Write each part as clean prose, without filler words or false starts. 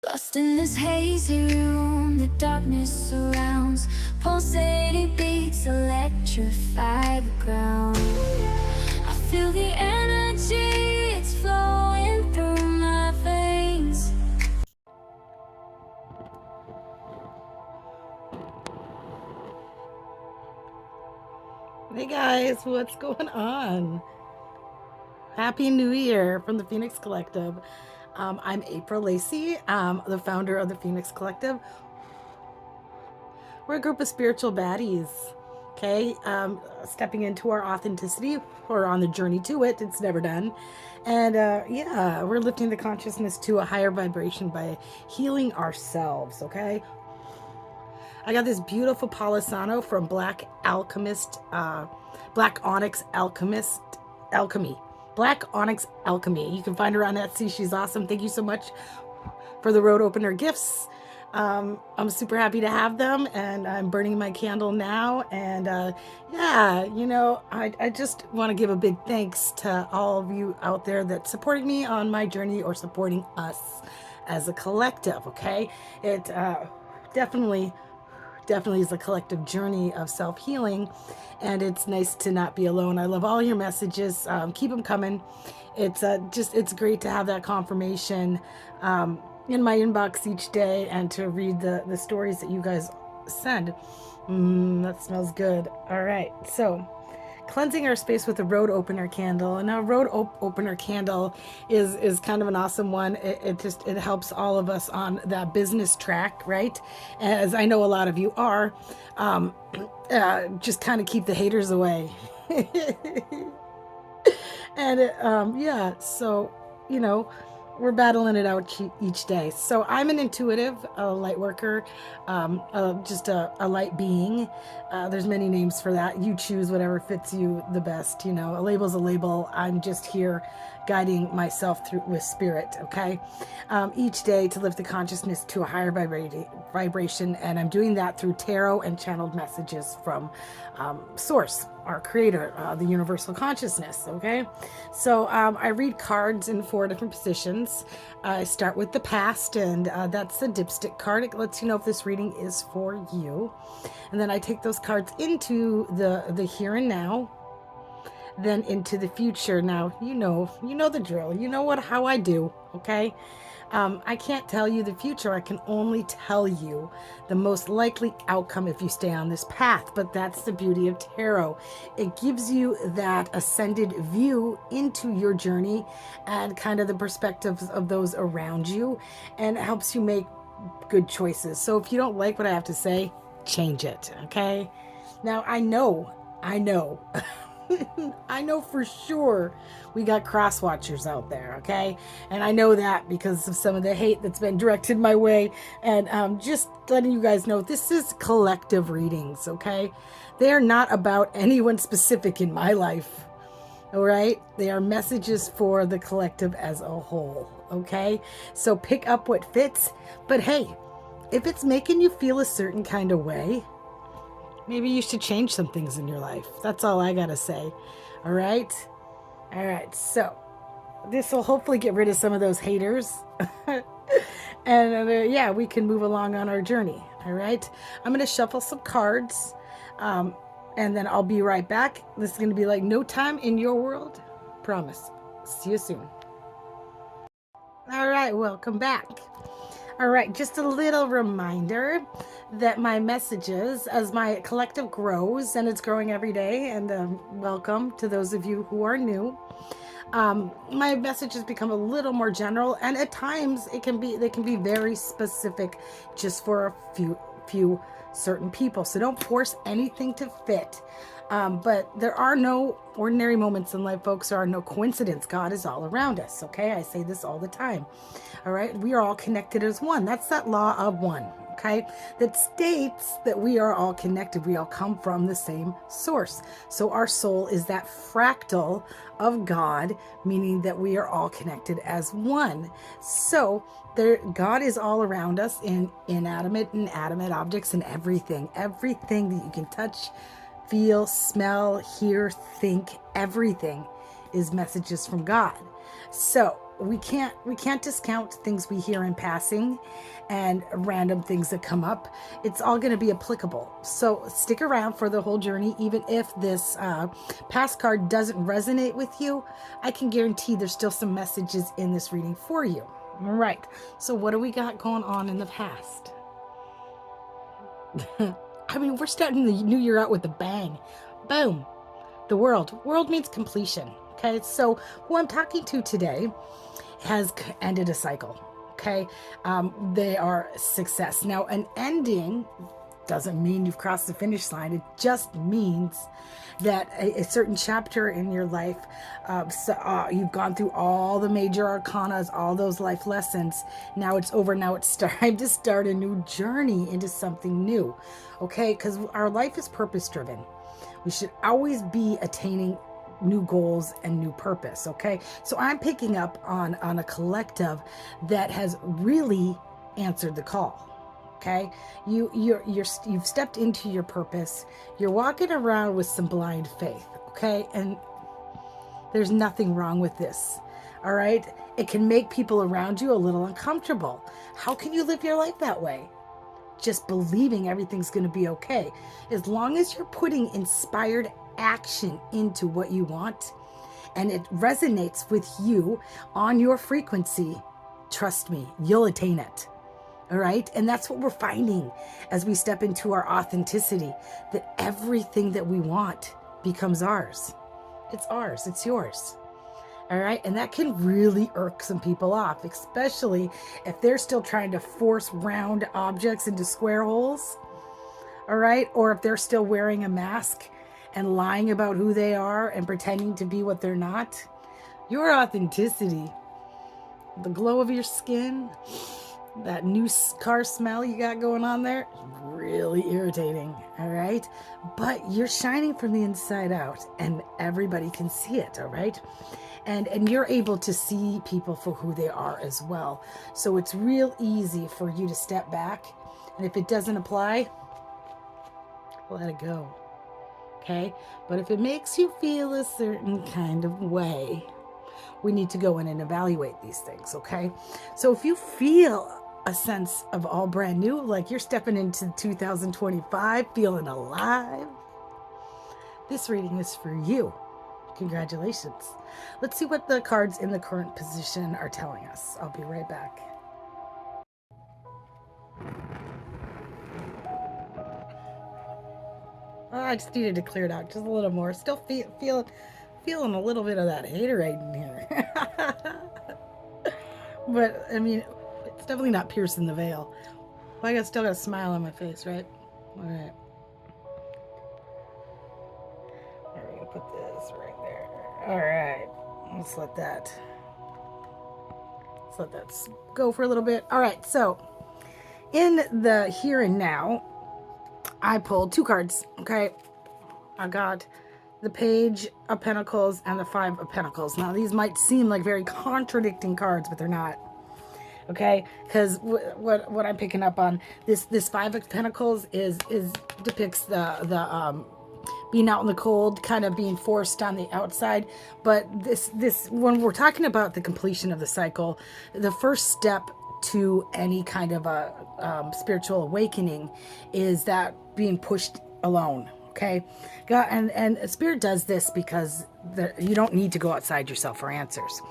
Lost in this hazy room, the darkness surrounds. Pulsating beats electrify the ground. I feel the energy, it's flowing through my veins. Hey guys, what's going on? Happy New Year from the Phoenix Collective. I'm April Lacey, the founder of the Phoenix Collective. We're a group of spiritual baddies, okay? Stepping into our authenticity. We're on the journey to it. It's never done. And yeah, we're lifting the consciousness to a higher vibration by healing ourselves, okay? I got this beautiful Palisano from Black Onyx Alchemy. Black Onyx Alchemy. You can find her on Etsy. She's awesome. Thank you so much for the road opener gifts. I'm super happy to have them, and I'm burning my candle now. And yeah, you know, I just want to give a big thanks to all of you out there that's supporting me on my journey or supporting us as a collective, okay? It definitely is a collective journey of self-healing, and it's nice to not be alone. I love all your messages. Keep them coming. It's great to have that confirmation in my inbox each day, and to read the stories that you guys send. That smells good. All right, so cleansing our space with a road opener candle. And a road opener candle is kind of an awesome one. It helps all of us on that business track, right? As I know a lot of you are, just kind of keep the haters away. And yeah, so you know, we're battling it out each day. So I'm an intuitive, a light worker, just a light being. There's many names for that. You choose whatever fits you the best. You know, a label's a label. I'm just here guiding myself through with spirit, okay? Each day to lift the consciousness to a higher vibration, and I'm doing that through tarot and channeled messages from Source, our creator, the universal consciousness, okay? So I read cards in 4 different positions. I start with the past, and that's the dipstick card. It lets you know if this reading is for you. And then I take those cards into the here and now, then into the future. Now, you know the drill. You know how I do, okay? I can't tell you the future. I can only tell you the most likely outcome if you stay on this path. But that's the beauty of tarot. It gives you that ascended view into your journey and kind of the perspectives of those around you, and it helps you make good choices. So if you don't like what I have to say, change it, okay? Now, I know I know for sure we got cross watchers out there, okay? And I know that because of some of the hate that's been directed my way. And just letting you guys know, this is collective readings, okay? They are not about anyone specific in my life, all right? They are messages for the collective as a whole, okay? So pick up what fits. But hey, if it's making you feel a certain kind of way, maybe you should change some things in your life. That's all I gotta say. All right? All right, so this will hopefully get rid of some of those haters. And yeah, we can move along on our journey. All right? I'm gonna shuffle some cards, and then I'll be right back. This is gonna be like no time in your world. Promise. See you soon. All right, welcome back. All right, just a little reminder that my messages, as my collective grows, and it's growing every day, and welcome to those of you who are new. My messages become a little more general, and at times they can be very specific, just for a few certain people. So don't force anything to fit. But there are no ordinary moments in life, folks. There are no coincidence. God is all around us, okay? I say this all the time, all right? We are all connected as one. That's that law of one, okay? That states that we are all connected. We all come from the same source. So our soul is that fractal of God, meaning that we are all connected as one. So God is all around us in inanimate and animate objects and everything that you can touch, feel, smell, hear, think. Everything is messages from God. So we can't discount things we hear in passing and random things that come up. It's all going to be applicable. So stick around for the whole journey. Even if this past card doesn't resonate with you, I can guarantee there's still some messages in this reading for you. All right. So what do we got going on in the past? I mean, we're starting the new year out with a bang. Boom. The world. World means completion. Okay. So who I'm talking to today has ended a cycle. Okay. They are success. Now, an ending doesn't mean you've crossed the finish line. It just means that a certain chapter in your life, you've gone through all the major arcanas, all those life lessons. Now it's over. Now it's time to start a new journey into something new. Okay. Because our life is purpose driven. We should always be attaining new goals and new purpose. Okay. So I'm picking up on a collective that has really answered the call. Okay. You've stepped into your purpose. You're walking around with some blind faith. Okay. And there's nothing wrong with this. All right. It can make people around you a little uncomfortable. How can you live your life that way? Just believing everything's going to be okay. As long as you're putting inspired action into what you want and it resonates with you on your frequency, trust me, you'll attain it. All right. And that's what we're finding as we step into our authenticity, that everything that we want becomes ours. It's ours. It's yours. All right. And that can really irk some people off, especially if they're still trying to force round objects into square holes. All right. Or if they're still wearing a mask and lying about who they are and pretending to be what they're not. Your authenticity, the glow of your skin, that new car smell you got going on there, really irritating. All right. But you're shining from the inside out and everybody can see it. All right. And you're able to see people for who they are as well. So it's real easy for you to step back. And if it doesn't apply, let it go. Okay? But if it makes you feel a certain kind of way, we need to go in and evaluate these things. Okay? So if you feel a sense of all brand new, like you're stepping into 2025 feeling alive, this reading is for you. Congratulations. Let's see what the cards in the current position are telling us. I'll be right back. Oh, I just needed to clear it out just a little more. Still feeling a little bit of that haterade in here. But, I mean, it's definitely not piercing the veil. Well, I still got a smile on my face, right? All right. I'm going to put this right there. All right. Let's let that go for a little bit. All right. So, in the here and now, I pulled two cards. Okay. I got the Page of Pentacles and the Five of Pentacles. Now, these might seem like very contradicting cards, but they're not. Okay, because what I'm picking up on, this Five of Pentacles is depicts the being out in the cold, kind of being forced on the outside. But this when we're talking about the completion of the cycle, the first step to any kind of a spiritual awakening is that being pushed alone. Okay, God, and Spirit does this because you don't need to go outside yourself for answers.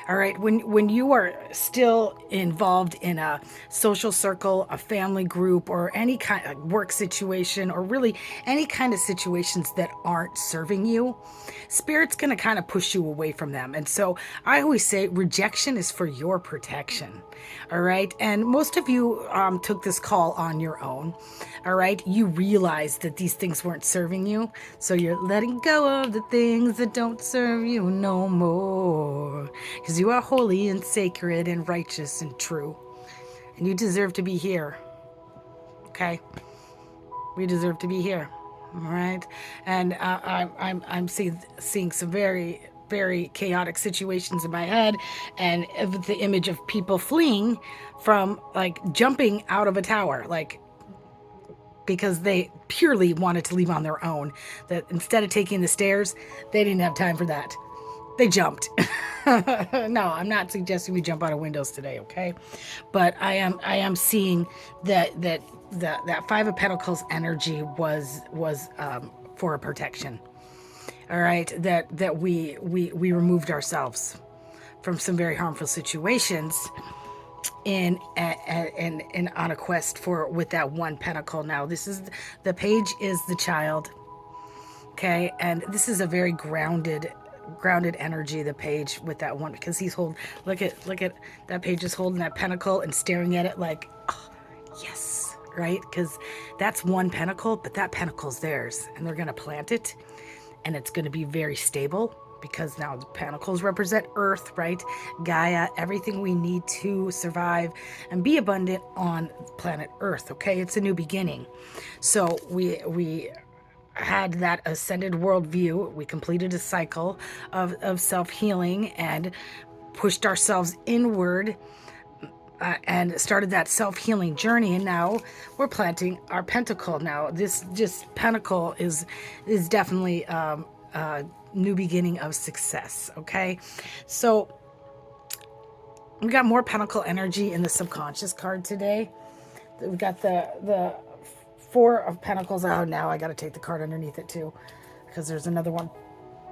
All right, when you are still involved in a social circle, a family group, or any kind of work situation, or really any kind of situations that aren't serving you, Spirit's going to kind of push you away from them. And so I always say rejection is for your protection. All right, and most of you took this call on your own. All right, you realized that these things weren't serving you, so you're letting go of the things that don't serve you no more. Because you are holy and sacred and righteous and true. And you deserve to be here. Okay? We deserve to be here. All right? And I'm seeing some very, very chaotic situations in my head. And the image of people fleeing from, like, jumping out of a tower. Like, because they purely wanted to leave on their own. That instead of taking the stairs, they didn't have time for that. they jumped. No, I'm not suggesting we jump out of windows today, okay? But I am seeing that Five of Pentacles energy was for a protection. All right, that we removed ourselves from some very harmful situations in on a quest for with that one pentacle. Now this is the page is the child, okay, and this is a very grounded energy, the page with that one, because he's holding, look at that page is holding that pentacle and staring at it like, oh, yes, right? Because that's one pentacle, but that pentacle's theirs, and they're going to plant it, and it's going to be very stable, because now the pentacles represent earth, right? Gaia, everything we need to survive and be abundant on planet earth, okay? It's a new beginning. So we had that ascended worldview. We completed a cycle of self-healing and pushed ourselves inward, and started that self-healing journey, and now we're planting our pentacle. Now this just pentacle is definitely a new beginning of success, okay? So we got more pentacle energy in the subconscious card today. We got the Four of Pentacles out. Now I got to take the card underneath it too, because there's another one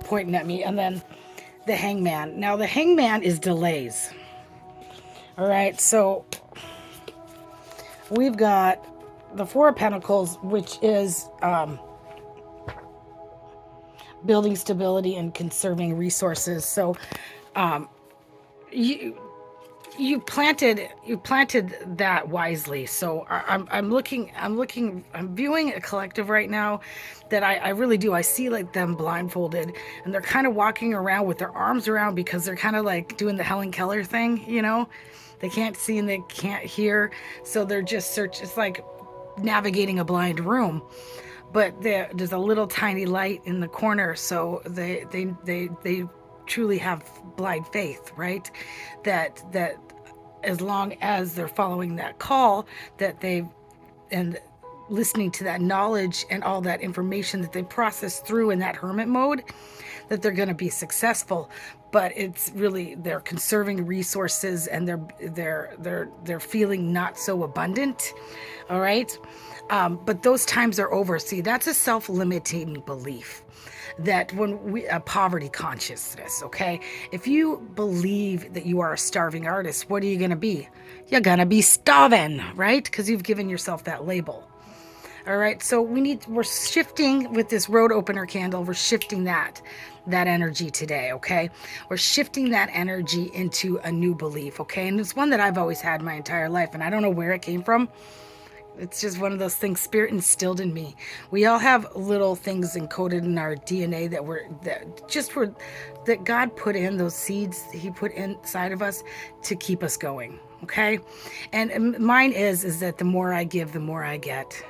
pointing at me. And then the Hangman. Now the Hangman is delays. All right, so we've got the Four of Pentacles, which is building stability and conserving resources. So you planted that wisely. So I'm viewing a collective right now that I really do. I see like them blindfolded, and they're kind of walking around with their arms around, because they're kind of like doing the Helen Keller thing, you know? They can't see and they can't hear, so they're just it's like navigating a blind room. But there's a little tiny light in the corner, so they truly have blind faith, right? That as long as they're following that call, that they've and listening to that knowledge and all that information that they process through in that hermit mode, that they're going to be successful. But it's really, they're conserving resources, and they're feeling not so abundant. All right. But those times are over. See, that's a self-limiting belief, that when we poverty consciousness, okay? If you believe that you are a starving artist, what are you going to be? You're going to be starving, right? Because you've given yourself that label. All right, so we're shifting with this road opener candle. We're shifting that energy today, okay? We're shifting that energy into a new belief, okay? And it's one that I've always had my entire life, and I don't know where it came from. It's just one of those things Spirit instilled in me. We all have little things encoded in our DNA that God put in, those seeds He put inside of us to keep us going, okay? And mine is that the more I give, the more I get.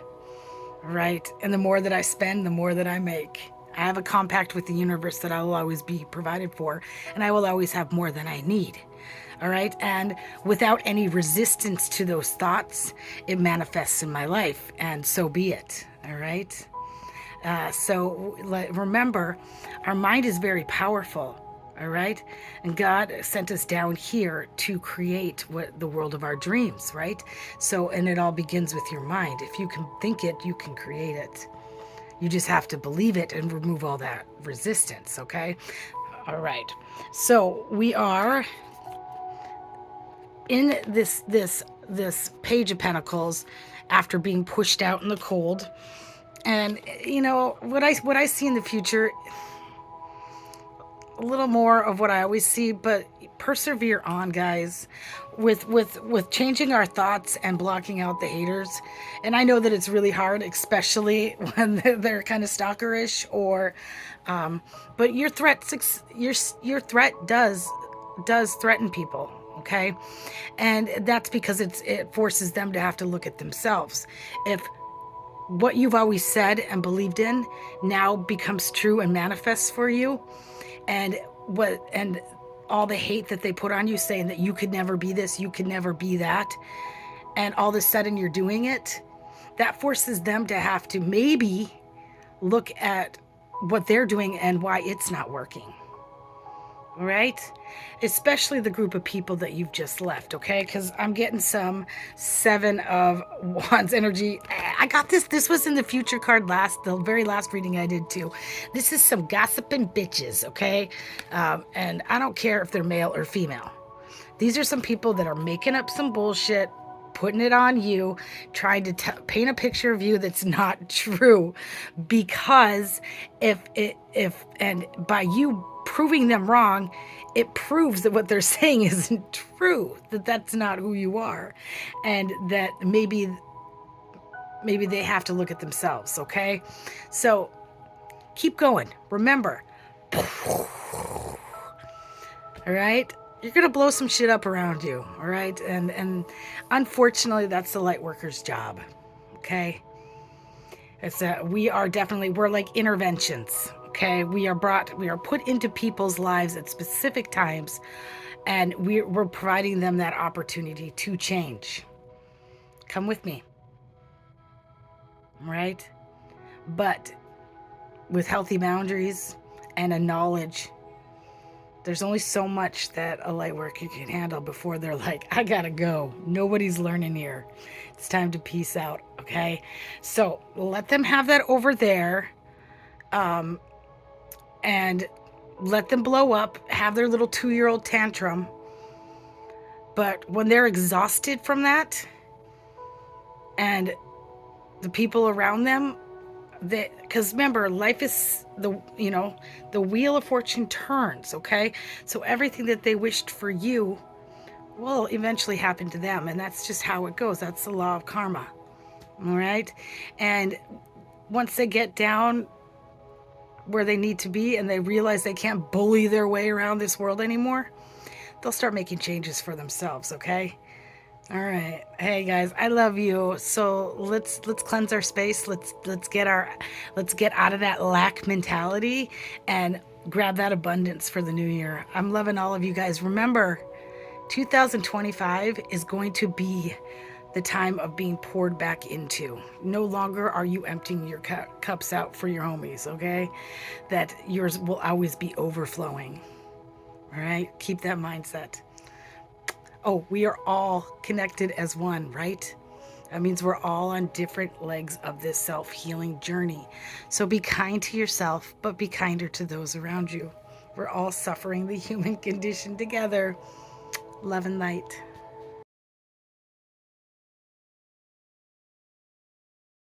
Right? And the more that I spend, the more that I make. I have a compact with the universe that I will always be provided for, and I will always have more than I need. All right? And without any resistance to those thoughts, it manifests in my life, and so be it. All right? So remember, our mind is very powerful. All right. And God sent us down here to create the world of our dreams, right? So, and it all begins with your mind. If you can think it, you can create it. You just have to believe it and remove all that resistance. Okay. All right. So we are in this Page of Pentacles after being pushed out in the cold. And you know, what I see in the future, a little more of what I always see, but persevere on, guys, with changing our thoughts and blocking out the haters. And I know that it's really hard, especially when they're kind of stalkerish, or but your threat does threaten people, okay? And that's because it forces them to have to look at themselves. If what you've always said and believed in now becomes true and manifests for you, and all the hate that they put on you, saying that you could never be this, you could never be that, and all of a sudden you're doing it, that forces them to have to maybe look at what they're doing and why it's not working. right? Especially the group of people that you've just left, okay? Because I'm getting some Seven of Wands energy. I got this. This was in the future card the very last reading I did too. This is some gossiping bitches, okay? And I don't care if they're male or female. These are some people that are making up some bullshit, putting it on you, trying to paint a picture of you that's not true. Because and by you proving them wrong, it proves that what they're saying isn't true, that that's not who you are, and that maybe they have to look at themselves, okay? So keep going. Remember, all right, you're gonna blow some shit up around you, all right? And unfortunately, that's the light worker's job, okay? We're like interventions, okay? We are put into people's lives at specific times, and we're providing them that opportunity to change. Come with me, right? But with healthy boundaries and a knowledge, there's only so much that a light worker can handle before they're like, I gotta go. Nobody's learning here. It's time to peace out, okay? So let them have that over there, and let them blow up, have their little 2-year-old tantrum. But when they're exhausted from that, and the people around them, because remember, life is the wheel of fortune turns, okay? So everything that they wished for you will eventually happen to them, and that's just how it goes. That's the law of karma, all right? And once they get down where they need to be and they realize they can't bully their way around this world anymore, they'll start making changes for themselves, okay? All right. Hey guys, I love you. So let's cleanse our space. Let's get out of that lack mentality and grab that abundance for the new year. I'm loving all of you guys. Remember, 2025 is going to be the time of being poured back into. No longer are you emptying your cups out for your homies, okay? That yours will always be overflowing. All right? Keep that mindset. Oh, we are all connected as one, right? That means we're all on different legs of this self-healing journey. So be kind to yourself, but be kinder to those around you. We're all suffering the human condition together. Love and light.